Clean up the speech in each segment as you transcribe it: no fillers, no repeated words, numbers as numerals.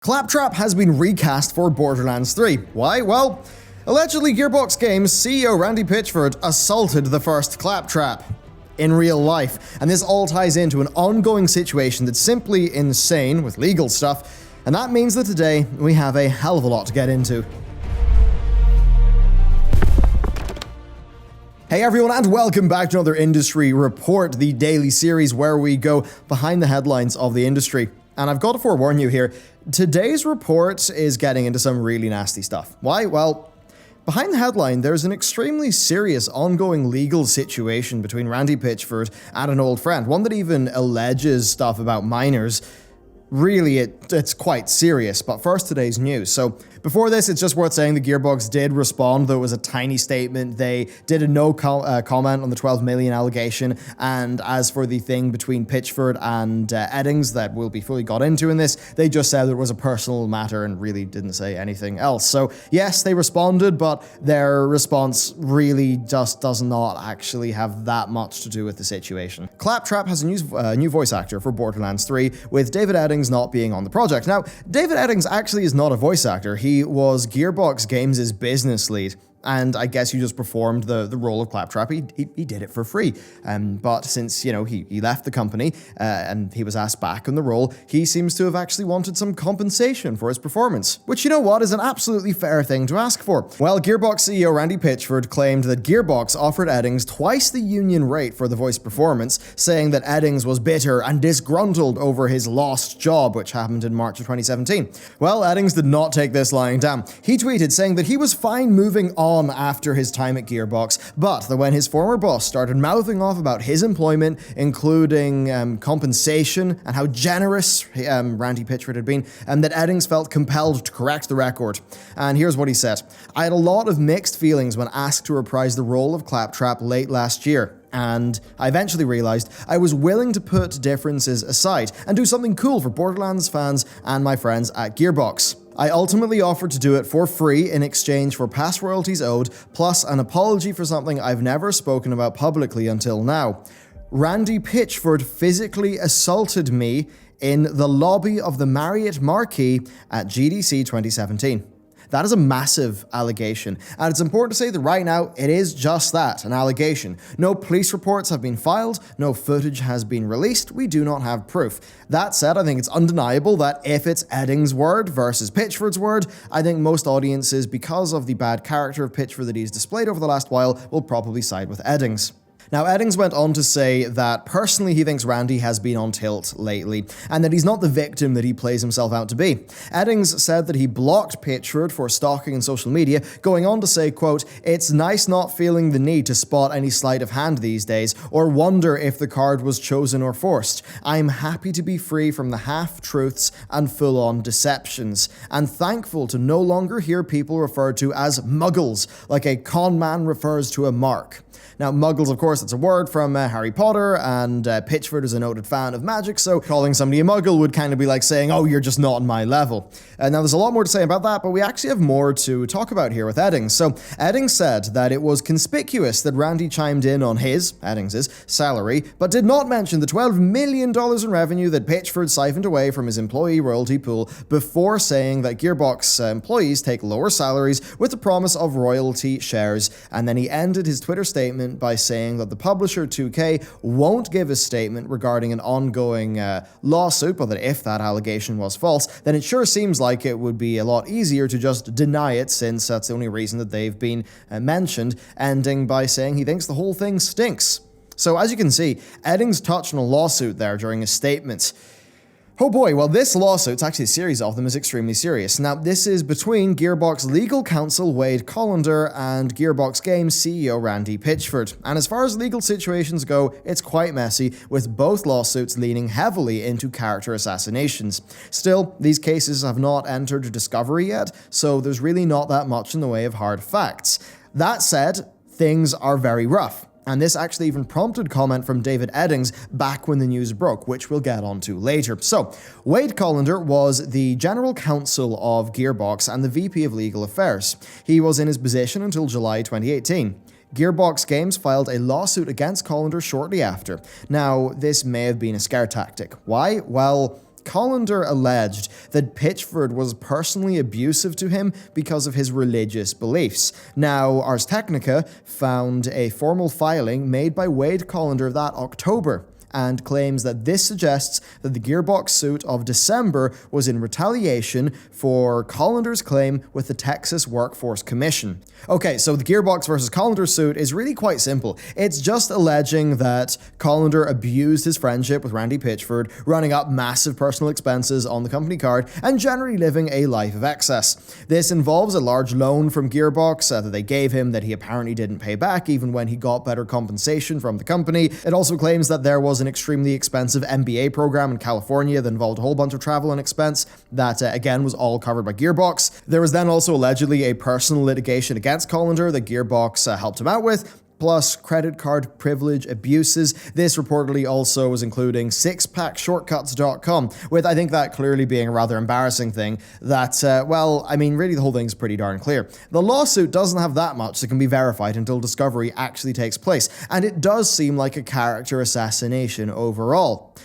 Claptrap has been recast for Borderlands 3. Why? Well, allegedly Gearbox Games CEO Randy Pitchford assaulted the first Claptrap in real life, and this all ties into an ongoing situation that's simply insane with legal stuff, and that means that today we have a hell of a lot to get into. Hey everyone, and welcome back to another Industry Report, the daily series where we go behind the headlines of the industry. And I've got to forewarn you here, today's report is getting into some really nasty stuff. Why? Well, behind the headline, there's an extremely serious ongoing legal situation between Randy Pitchford and an old friend, one that even alleges stuff about minors. Really, it's quite serious, but first, today's news. So, before this, it's just worth saying the Gearbox did respond, though it was a tiny statement. They did a no comment on the 12 million allegation, and as for the thing between Pitchford and Eddings that will be fully got into in this, they just said it was a personal matter and really didn't say anything else. So, yes, they responded, but their response really just does not actually have that much to do with the situation. Claptrap has a new voice actor for Borderlands 3, with David Eddings not being on the project. Now, David Eddings actually is not a voice actor. He was Gearbox Games' business lead, and I guess you just performed the role of Claptrap. He did it for free. But since, he left the company and he was asked back on the role, he seems to have actually wanted some compensation for his performance, which, is an absolutely fair thing to ask for. Well, Gearbox CEO Randy Pitchford claimed that Gearbox offered Eddings twice the union rate for the voice performance, saying that Eddings was bitter and disgruntled over his lost job, which happened in March of 2017. Well, Eddings did not take this lying down. He tweeted saying that he was fine moving on after his time at Gearbox, but that when his former boss started mouthing off about his employment, including compensation and how generous Randy Pitchford had been, and that Eddings felt compelled to correct the record. And here's what he said. "I had a lot of mixed feelings when asked to reprise the role of Claptrap late last year. And I eventually realized I was willing to put differences aside and do something cool for Borderlands fans and my friends at Gearbox. I ultimately offered to do it for free in exchange for past royalties owed, plus an apology for something I've never spoken about publicly until now. Randy Pitchford physically assaulted me in the lobby of the Marriott Marquis at GDC 2017. That is a massive allegation, and it's important to say that right now it is just that, an allegation. No police reports have been filed, no footage has been released, we do not have proof. That said, I think it's undeniable that if it's Eddings' word versus Pitchford's word, I think most audiences, because of the bad character of Pitchford that he's displayed over the last while, will probably side with Eddings. Now, Eddings went on to say that personally he thinks Randy has been on tilt lately, and that he's not the victim that he plays himself out to be. Eddings said that he blocked Pitchford for stalking on social media, going on to say, quote, "It's nice not feeling the need to spot any sleight of hand these days, or wonder if the card was chosen or forced. I'm happy to be free from the half-truths and full-on deceptions, and thankful to no longer hear people referred to as muggles, like a con man refers to a mark." Now, muggles, of course, it's a word from Harry Potter, and Pitchford is a noted fan of magic, so calling somebody a muggle would kind of be like saying, oh, you're just not on my level. Now, there's a lot more to say about that, but we actually have more to talk about here with Eddings. So, Eddings said that it was conspicuous that Randy chimed in on Eddings' salary, but did not mention the $12 million in revenue that Pitchford siphoned away from his employee royalty pool before saying that Gearbox employees take lower salaries with the promise of royalty shares, and then he ended his Twitter statement by saying that the publisher 2K won't give a statement regarding an ongoing lawsuit, but that if that allegation was false, then it sure seems like it would be a lot easier to just deny it, since that's the only reason that they've been mentioned, ending by saying he thinks the whole thing stinks. So as you can see, Eddings touched on a lawsuit there during his statement. Oh boy, well this lawsuit, it's actually a series of them, is extremely serious. Now this is between Gearbox legal counsel Wade Colander and Gearbox Games CEO Randy Pitchford. And as far as legal situations go, it's quite messy, with both lawsuits leaning heavily into character assassinations. Still, these cases have not entered discovery yet, so there's really not that much in the way of hard facts. That said, things are very rough. And this actually even prompted comment from David Eddings back when the news broke, which we'll get onto later. So, Wade Colander was the general counsel of Gearbox and the VP of Legal Affairs. He was in his position until July 2018. Gearbox Games filed a lawsuit against Colander shortly after. Now, this may have been a scare tactic. Why? Well, Colander alleged that Pitchford was personally abusive to him because of his religious beliefs. Now, Ars Technica found a formal filing made by Wade Colander that October, and claims that this suggests that the Gearbox suit of December was in retaliation for Colander's claim with the Texas Workforce Commission. Okay, so the Gearbox versus Colander suit is really quite simple. It's just alleging that Colander abused his friendship with Randy Pitchford, running up massive personal expenses on the company card, and generally living a life of excess. This involves a large loan from Gearbox that they gave him that he apparently didn't pay back even when he got better compensation from the company. It also claims that there was an extremely expensive MBA program in California that involved a whole bunch of travel and expense that, again, was all covered by Gearbox. There was then also allegedly a personal litigation against Colander that Gearbox helped him out with, plus credit card privilege abuses. This reportedly also was including sixpackshortcuts.com, with I think that clearly being a rather embarrassing thing that, well, I mean, really the whole thing's pretty darn clear. The lawsuit doesn't have that much that can be verified until discovery actually takes place, and it does seem like a character assassination overall.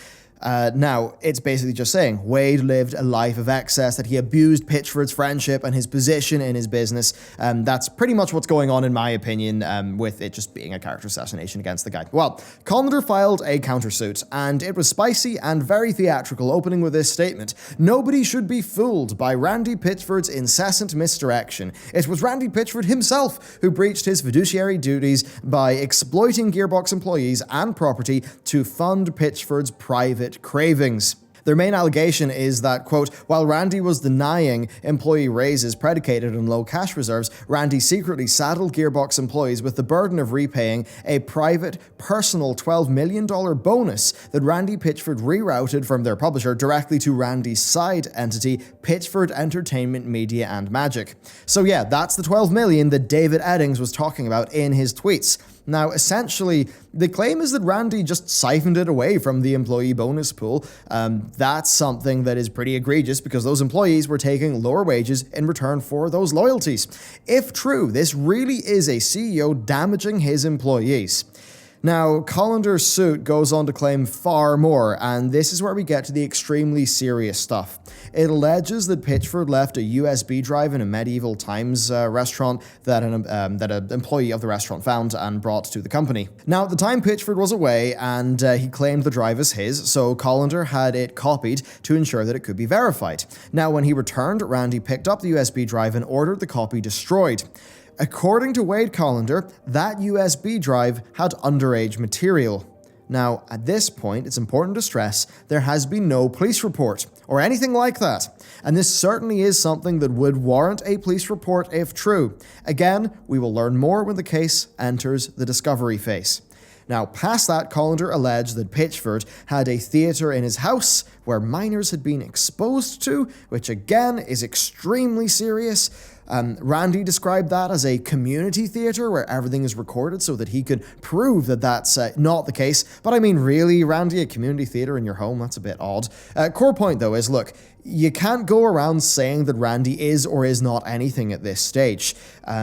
Now, it's basically just saying Wade lived a life of excess, that he abused Pitchford's friendship and his position in his business. That's pretty much what's going on, in my opinion, with it just being a character assassination against the guy. Well, Colander filed a countersuit, and it was spicy and very theatrical, opening with this statement: "Nobody should be fooled by Randy Pitchford's incessant misdirection. It was Randy Pitchford himself who breached his fiduciary duties by exploiting Gearbox employees and property to fund Pitchford's private cravings." Their main allegation is that, quote, while Randy was denying employee raises predicated on low cash reserves, Randy secretly saddled Gearbox employees with the burden of repaying a private, personal $12 million bonus that Randy Pitchford rerouted from their publisher directly to Randy's side entity, Pitchford Entertainment Media and Magic. So yeah, that's the $12 million that David Eddings was talking about in his tweets. Now, essentially, the claim is that Randy just siphoned it away from the employee bonus pool. That's something that is pretty egregious because those employees were taking lower wages in return for those loyalties. If true, this really is a CEO damaging his employees. Now, Colander's suit goes on to claim far more, and this is where we get to the extremely serious stuff. It alleges that Pitchford left a USB drive in a medieval times restaurant that an employee of the restaurant found and brought to the company. Now, at the time, Pitchford was away, and he claimed the drive as his, so Colander had it copied to ensure that it could be verified. Now, when he returned, Randy picked up the USB drive and ordered the copy destroyed. According to Wade Colander, that USB drive had underage material. Now, at this point, it's important to stress there has been no police report or anything like that, and this certainly is something that would warrant a police report if true. Again, we will learn more when the case enters the discovery phase. Now, past that, Colander alleged that Pitchford had a theatre in his house where minors had been exposed to, which again is extremely serious. Randy described that as a community theatre where everything is recorded so that he could prove that that's not the case. But I mean, really, Randy, a community theatre in your home? That's a bit odd. Core point, though, is look, you can't go around saying that Randy is or is not anything at this stage.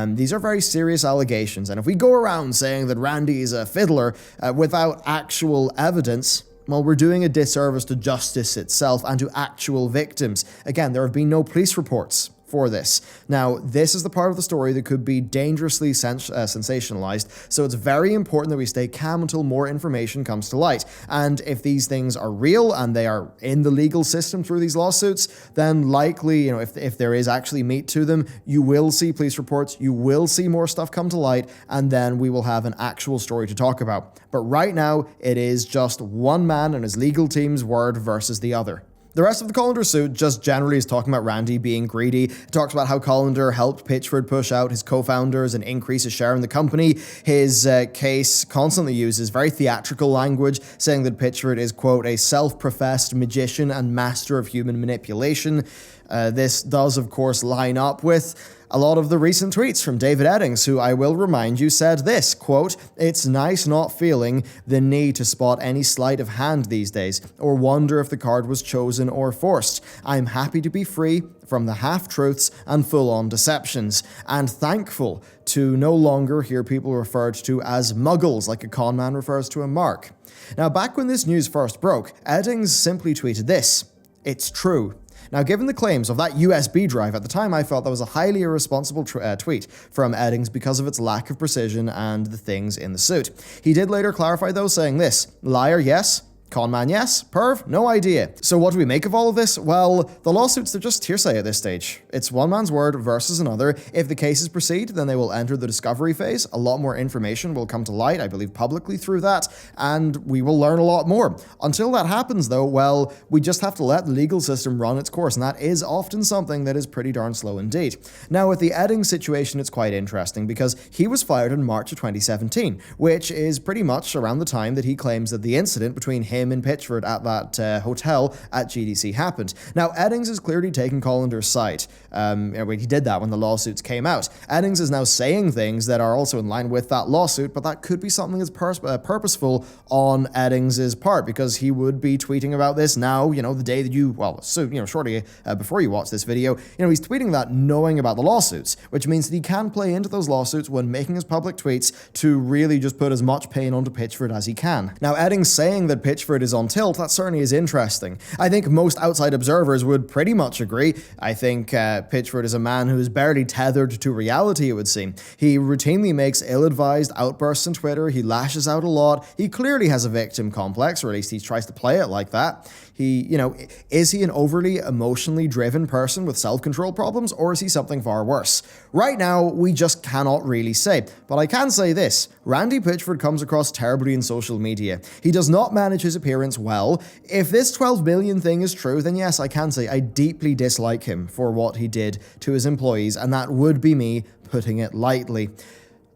These are very serious allegations, and if we go around saying that Randy is a fiddler without actual evidence, well, we're doing a disservice to justice itself and to actual victims. Again, there have been no police reports for this. Now, this is the part of the story that could be dangerously sensationalized, so it's very important that we stay calm until more information comes to light. And if these things are real and they are in the legal system through these lawsuits, then likely, if there is actually meat to them, you will see police reports, you will see more stuff come to light, and then we will have an actual story to talk about. But right now, it is just one man and his legal team's word versus the other. The rest of the Colander suit just generally is talking about Randy being greedy. It talks about how Colander helped Pitchford push out his co-founders and increase his share in the company. His case constantly uses very theatrical language, saying that Pitchford is, quote, a self-professed magician and master of human manipulation. This does, of course, line up with a lot of the recent tweets from David Eddings, who I will remind you said this, quote, "It's nice not feeling the need to spot any sleight of hand these days, or wonder if the card was chosen or forced. I'm happy to be free from the half-truths and full-on deceptions, and thankful to no longer hear people referred to as muggles like a con man refers to a mark." Now, back when this news first broke, Eddings simply tweeted this, It's true. Now, given the claims of that USB drive, at the time I felt that was a highly irresponsible tweet from Eddings because of its lack of precision and the things in the suit. He did later clarify though, saying this: liar, yes. Conman, yes. Perv, no idea. So what do we make of all of this? Well, the lawsuits, they're just hearsay at this stage. It's one man's word versus another. If the cases proceed, then they will enter the discovery phase. A lot more information will come to light, I believe, publicly through that, and we will learn a lot more. Until that happens, though, well, we just have to let the legal system run its course, and that is often something that is pretty darn slow indeed. Now, with the Eddings situation, it's quite interesting because he was fired in March of 2017, which is pretty much around the time that he claims that the incident between him and Pitchford at that hotel at GDC happened. Now, Eddings is clearly taking Colander's side. He did that when the lawsuits came out. Eddings is now saying things that are also in line with that lawsuit, but that could be something that's purposeful on Eddings' part, because he would be tweeting about this now, the day that shortly before you watch this video, he's tweeting that knowing about the lawsuits, which means that he can play into those lawsuits when making his public tweets to really just put as much pain onto Pitchford as he can. Now, Eddings saying that Pitchford is on tilt, that certainly is interesting. I think most outside observers would pretty much agree. I think Pitchford is a man who is barely tethered to reality, it would seem. He routinely makes ill-advised outbursts on Twitter, he lashes out a lot, he clearly has a victim complex, or at least he tries to play it like that. Is he an overly emotionally driven person with self-control problems, or is he something far worse? Right now, we just cannot really say. But I can say this: Randy Pitchford comes across terribly in social media. He does not manage his appearance well. If this 12 billion thing is true, then yes, I can say I deeply dislike him for what he did to his employees, and that would be me putting it lightly.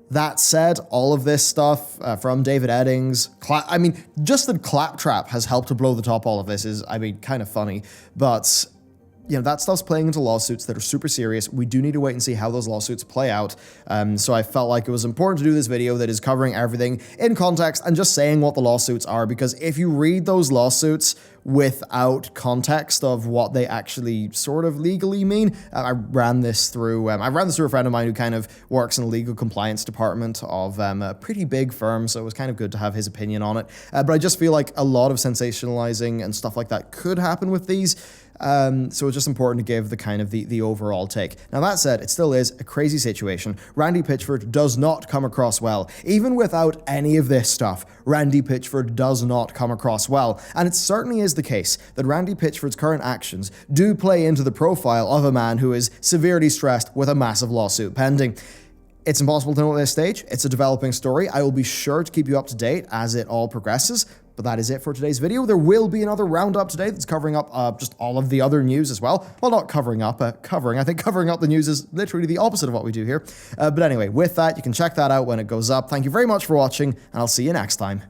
That said, all of this stuff from David Eddings, just that claptrap has helped to blow the top all of this is, kind of funny, but that stuff's playing into lawsuits that are super serious. We do need to wait and see how those lawsuits play out. So I felt like it was important to do this video that is covering everything in context and just saying what the lawsuits are, because if you read those lawsuits without context of what they actually sort of legally mean, I ran this through a friend of mine who kind of works in the legal compliance department of a pretty big firm, so it was kind of good to have his opinion on it. But I just feel like a lot of sensationalizing and stuff like that could happen with these. So it's just important to give the overall take. Now, that said, it still is a crazy situation. Randy Pitchford does not come across well. Even without any of this stuff, Randy Pitchford does not come across well. And it certainly is the case that Randy Pitchford's current actions do play into the profile of a man who is severely stressed with a massive lawsuit pending. It's impossible to know at this stage. It's a developing story. I will be sure to keep you up to date as it all progresses. But that is it for today's video. There will be another roundup today that's covering up just all of the other news as well. Well, not covering up, covering. I think covering up the news is literally the opposite of what we do here. But anyway, with that, you can check that out when it goes up. Thank you very much for watching, and I'll see you next time.